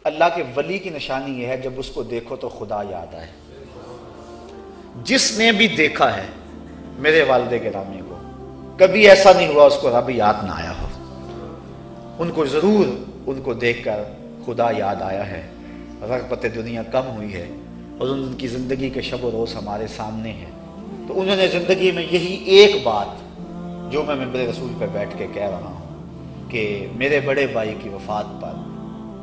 اللہ کے ولی کی نشانی یہ ہے جب اس کو دیکھو تو خدا یاد آئے۔ جس نے بھی دیکھا ہے میرے والد گرامی کو، کبھی ایسا نہیں ہوا اس کو رب یاد نہ آیا ہو۔ ان کو ضرور ان کو دیکھ کر خدا یاد آیا ہے، رغبت دنیا کم ہوئی ہے، اور ان کی زندگی کے شب و روز ہمارے سامنے ہیں۔ تو انہوں نے زندگی میں یہی ایک بات جو میں منبر رسول پہ بیٹھ کے کہہ رہا ہوں کہ میرے بڑے بھائی کی وفات پر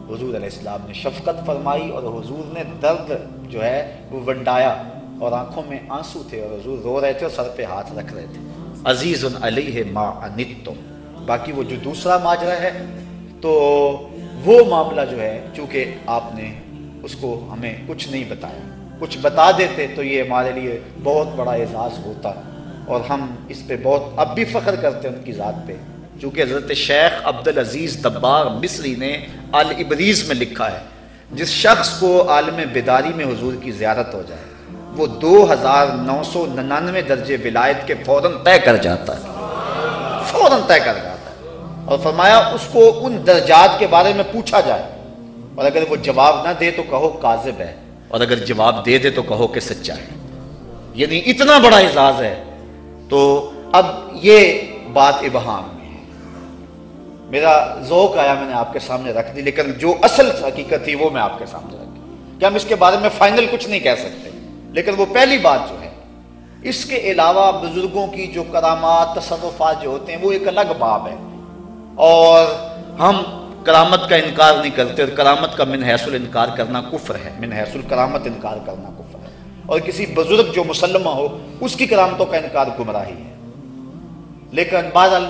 حضور علیہ السلام نے شفقت فرمائی، اور حضور نے درد جو ہے وہ ونڈایا، اور آنکھوں میں آنسو تھے، اور حضور رو رہے تھے اور سر پہ ہاتھ رکھ رہے تھے، عزیز علیہ ما عنتم۔ باقی وہ جو دوسرا ماجرا ہے تو وہ معاملہ جو ہے چونکہ آپ نے اس کو ہمیں کچھ نہیں بتایا، کچھ بتا دیتے تو یہ ہمارے لیے بہت بڑا اعزاز ہوتا، اور ہم اس پہ بہت اب بھی فخر کرتے ہیں ان کی ذات پہ، چونکہ حضرت شیخ عبدالعزیز دباغ مصری نے الابریز میں لکھا ہے جس شخص کو عالم بیداری میں حضور کی زیارت ہو جائے وہ 2999 درجے ولایت کے فوراً طے کر جاتا ہے، فوراً طے کر جاتا ہے۔ اور فرمایا اس کو ان درجات کے بارے میں پوچھا جائے، اور اگر وہ جواب نہ دے تو کہو کاذب ہے، اور اگر جواب دے دے تو کہو کہ سچا ہے۔ یعنی اتنا بڑا اعزاز ہے۔ تو اب یہ بات ابہام میں ہے، میرا ذوق آیا میں نے آپ کے سامنے رکھ دی، لیکن جو اصل حقیقت تھی وہ میں آپ کے سامنے رکھ دی کہ ہم اس کے بارے میں فائنل کچھ نہیں کہہ سکتے، لیکن وہ پہلی بات جو ہے اس کے علاوہ بزرگوں کی جو کرامات تصرفات جو ہوتے ہیں وہ ایک الگ باب ہے، اور ہم کرامت کا انکار نہیں کرتے، اور کرامت کا من حیث الانکار کرنا کفر ہے، من حیث الکرامت انکار کرنا کفر ہے، اور کسی بزرگ جو مسلمہ ہو اس کی کرامتوں کا انکار گمراہی ہے۔ لیکن بہرحال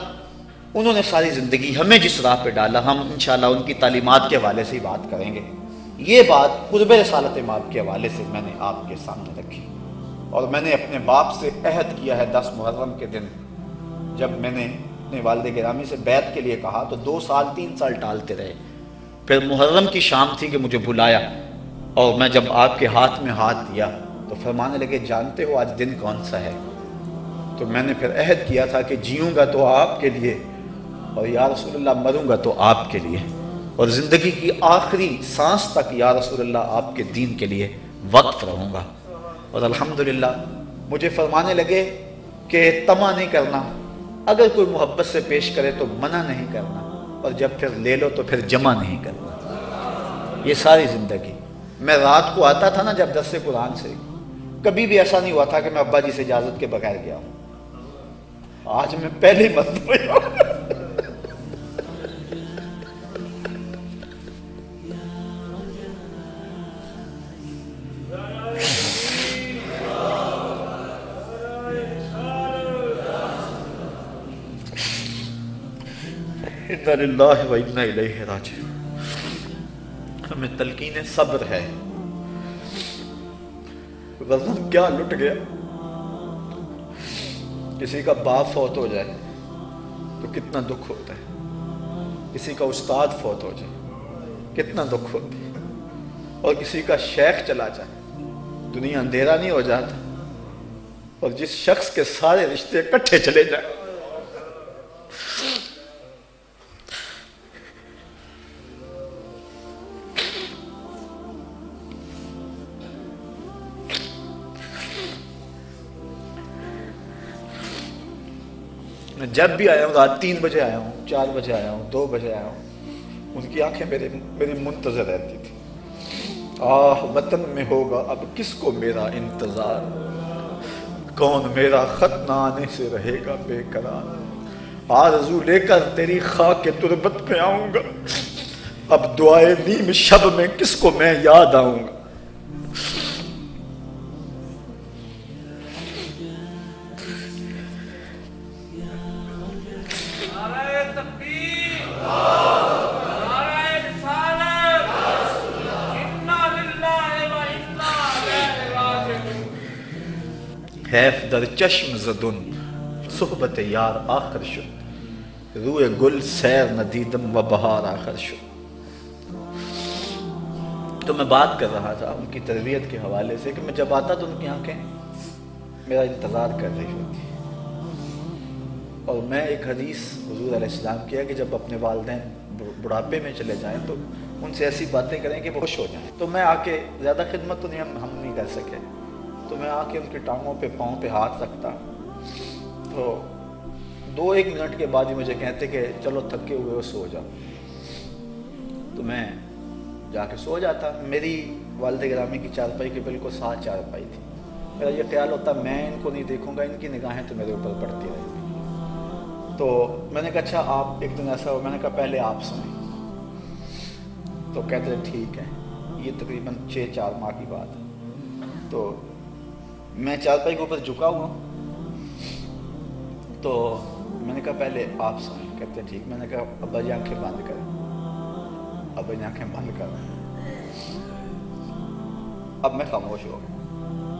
انہوں نے ساری زندگی ہمیں جس راہ پہ ڈالا، ہم انشاءاللہ ان کی تعلیمات کے حوالے سے ہی بات کریں گے۔ یہ بات قرب رسالت ماب کے حوالے سے میں نے آپ کے سامنے رکھی، اور میں نے اپنے باپ سے عہد کیا ہے 10 محرم کے دن جب میں نے اپنے والد گرامی سے بیعت کے لیے کہا تو 2 سال 3 سال ٹالتے رہے، پھر محرم کی شام تھی کہ مجھے بلایا، اور میں جب آپ کے ہاتھ میں ہاتھ دیا تو فرمانے لگے جانتے ہو آج دن کون سا ہے؟ تو میں نے پھر عہد کیا تھا کہ جیوں گا تو آپ کے لیے، اور یا رسول اللہ مروں گا تو آپ کے لیے، اور زندگی کی آخری سانس تک یا رسول اللہ آپ کے دین کے لیے وقف رہوں گا۔ اور الحمدللہ مجھے فرمانے لگے کہ طمع نہیں کرنا، اگر کوئی محبت سے پیش کرے تو منع نہیں کرنا، اور جب پھر لے لو تو پھر جمع نہیں کرنا۔ یہ ساری زندگی میں رات کو آتا تھا نا جب درس قرآن سے، کبھی بھی ایسا نہیں ہوا تھا کہ میں ابا جی سے اجازت کے بغیر گیا ہوں۔ آج میں پہلی مرتبہ اِنَّا لِلَّهِ وَإِنَّا إِلَيْهِ رَاجِعُونَ۔ ہمیں تلقین صبر ہے، وزن کیا لٹ گیا۔ کسی کا باپ فوت ہو جائے تو کتنا دکھ ہوتا ہے، کسی کا استاد فوت ہو جائے کتنا دکھ ہوتا ہے، اور کسی کا شیخ چلا جائے دنیا اندھیرا نہیں ہو جاتا، اور جس شخص کے سارے رشتے اکٹھے چلے جائیں میں جب بھی آیا ہوں رات 3 بجے آیا ہوں، 4 بجے آیا ہوں، 2 بجے آیا ہوں، ان کی آنکھیں میری منتظر رہتی تھی۔ آہ وطن میں ہوگا اب کس کو میرا انتظار، کون میرا خط نہ آنے سے رہے گا بے قرار، آرزو لے کر تیری خاک کے تربت پہ آؤں گا، اب دعائے نیم شب میں کس کو میں یاد آؤں گا۔ حیف در چشم زدن صحبت یار آخر شد، روئے گل سیر ندیدم و بہار آخر شد۔ تو میں بات کر رہا تھا ان کی تربیت کے حوالے سے کہ میں جب آتا تو ان کی آنکھیں میرا انتظار کر رہی ہوتی، اور میں ایک حدیث حضور علیہ السلام کیا کہ جب اپنے والدین بڑھاپے میں چلے جائیں تو ان سے ایسی باتیں کریں کہ وہ خوش ہو جائیں. تو میں آ کے زیادہ خدمت تو نہیں ہم نہیں کر سکے، تو میں آ کے ان کی ٹانگوں پہ پاؤں پہ ہاتھ رکھتا. تو 2-1 منٹ کے بعد ہی مجھے کہتے کہ چلو تھکے ہوئے ہو سو جاؤ. تو میں جا کے سو جاتا. میری والد گرامی کی چارپائی کے بالکل ساتھ چارپائی تھی. میرا یہ خیال ہوتا میں ان کو نہیں دیکھوں گا، ان کی نگاہیں تو میرے اوپر پڑتی رہیں گی. تو میں نے کہا اچھا آپ ایک دن ایسا ہو، میں نے کہا پہلے آپ سنیں. تو کہتے ٹھیک ہے. یہ تقریباً 6-4 ماہ کی بات ہے. تو میں چارپائی کے اوپر جھکا ہوا، تو میں نے کہا پہلے آپ سنیں. کہتے ٹھیک. میں نے کہا ابا جی آنکھیں بند کریں. ابا جی آنکھیں بند کریں. اب میں خاموش ہو گیا.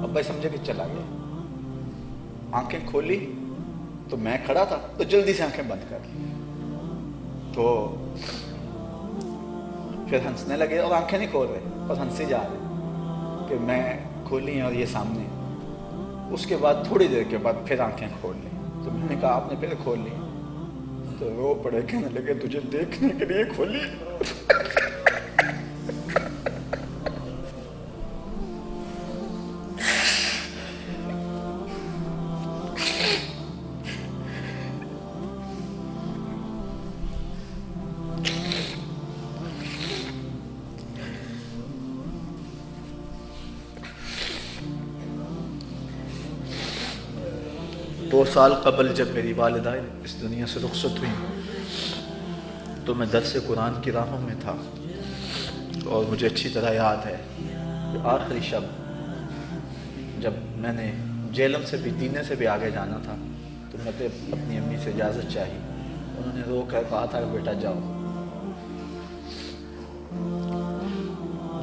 ابا سمجھے کہ چلا گیا. آنکھیں کھولی تو میں کھڑا تھا، تو جلدی سے آنکھیں بند کر لی. تو پھر ہنسنے لگے، اور آنکھیں نہیں کھول رہے بس ہنسے جا رہے کہ میں کھولی ہیں اور یہ سامنے. اس کے بعد تھوڑی دیر کے بعد پھر آنکھیں کھول لی. تو میں نے کہا آپ نے پھر کھول لی؟ تو رو پڑے، کہنے لگے تجھے دیکھنے کے لیے کھولی. دو سال قبل جب میری والدہ اس دنیا سے رخصت ہوئی تو میں درس قرآن کی راہوں میں تھا، اور مجھے اچھی طرح یاد ہے کہ آخری شب جب میں نے جیلم سے بھی دینے سے بھی آگے جانا تھا تو میں نے اپنی امی سے اجازت چاہی. انہوں نے رو کر کہا تھا کہ بیٹا جاؤ.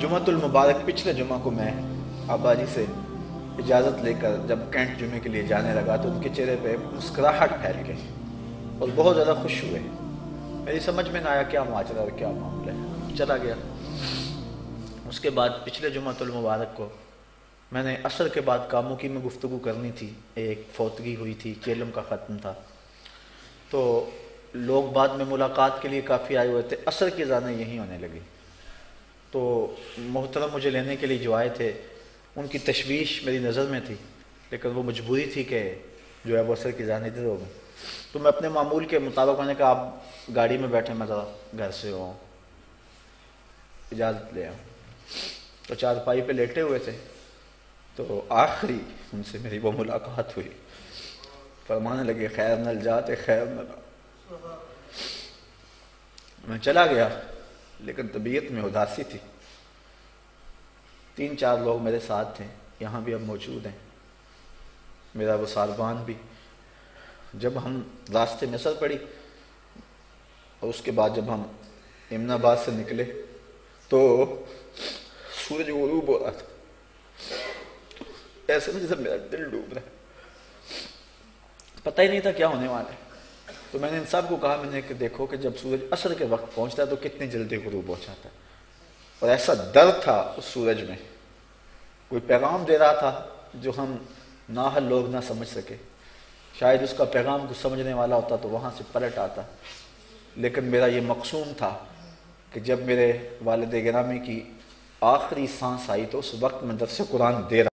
جمعۃ المبارک پچھلے جمعہ کو میں ابا جی سے اجازت لے کر جب کینٹ جمعے کے لیے جانے لگا تو ان کے چہرے پہ مسکراہٹ پھیل گئی اور بہت زیادہ خوش ہوئے. میری سمجھ میں نہ آیا کیا ماجرا اور کیا معاملہ ہے. چلا گیا. اس کے بعد پچھلے جمعۃ المبارک کو میں نے عصر کے بعد کاموں کی میں گفتگو کرنی تھی. ایک فوتگی ہوئی تھی، چیلم کا ختم تھا، تو لوگ بعد میں ملاقات کے لیے کافی آئے ہوئے تھے. عصر کی اذانیں یہیں ہونے لگی. تو محترم مجھے لینے کے لیے جو آئے تھے ان کی تشویش میری نظر میں تھی، لیکن وہ مجبوری تھی کہ جو ہے وہ عصر کی اذان ادھر ہو گئی. تو میں اپنے معمول کے مطابق میں نے کہا آپ گاڑی میں بیٹھے، میں ذرا گھر سے ہوں، اجازت لے آؤں. تو چارپائی پہ لیٹے ہوئے تھے. تو آخری ان سے میری وہ ملاقات ہوئی. فرمانے لگے خیر نل جاتے خیر نل. میں چلا گیا لیکن طبیعت میں اداسی تھی. 3-4 لوگ میرے ساتھ تھے، یہاں بھی اب موجود ہیں، میرا وہ ساربان بھی. جب ہم راستے میں اثر پڑی اور اس کے بعد جب ہم امن آباد سے نکلے تو سورج غروب ہو رہا تھا. ایسے میں جیسے میرا دل ڈوب رہا ہے، پتہ ہی نہیں تھا کیا ہونے والا ہے. تو میں نے ان سب کو کہا، میں نے کہ دیکھو کہ جب سورج عصر کے وقت پہنچتا ہے تو کتنی جلدی غروب ہو جاتا ہے. اور ایسا درد تھا اس سورج میں، کوئی پیغام دے رہا تھا جو ہم نااہل لوگ نہ سمجھ سکے. شاید اس کا پیغام کچھ سمجھنے والا ہوتا تو وہاں سے پلٹ آتا. لیکن میرا یہ مقصود تھا کہ جب میرے والد گرامی کی آخری سانس آئی تو اس وقت میں درس قرآن دے رہا